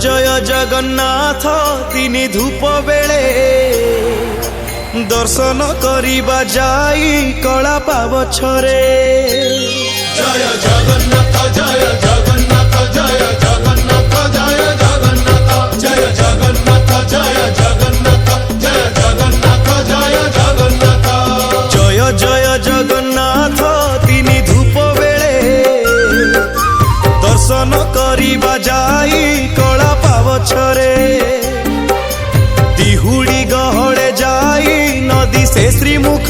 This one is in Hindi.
जय जगन्नाथ तिनि धूप बेले दर्शन करिबा जाई कला पावछरे। जय जगन्नाथ जय जगन्नाथ जय जगन्नाथ जय जगन्नाथ जय जगन्नाथ जय जगन्नाथ जय जगन्नाथ जय जगन्नाथ। जय जय जगन्नाथ तिनि धूप बेले दर्शन करिबा जाई कला पावछरे। दिहुड़ी गहळे जाई नदी से श्रीमुख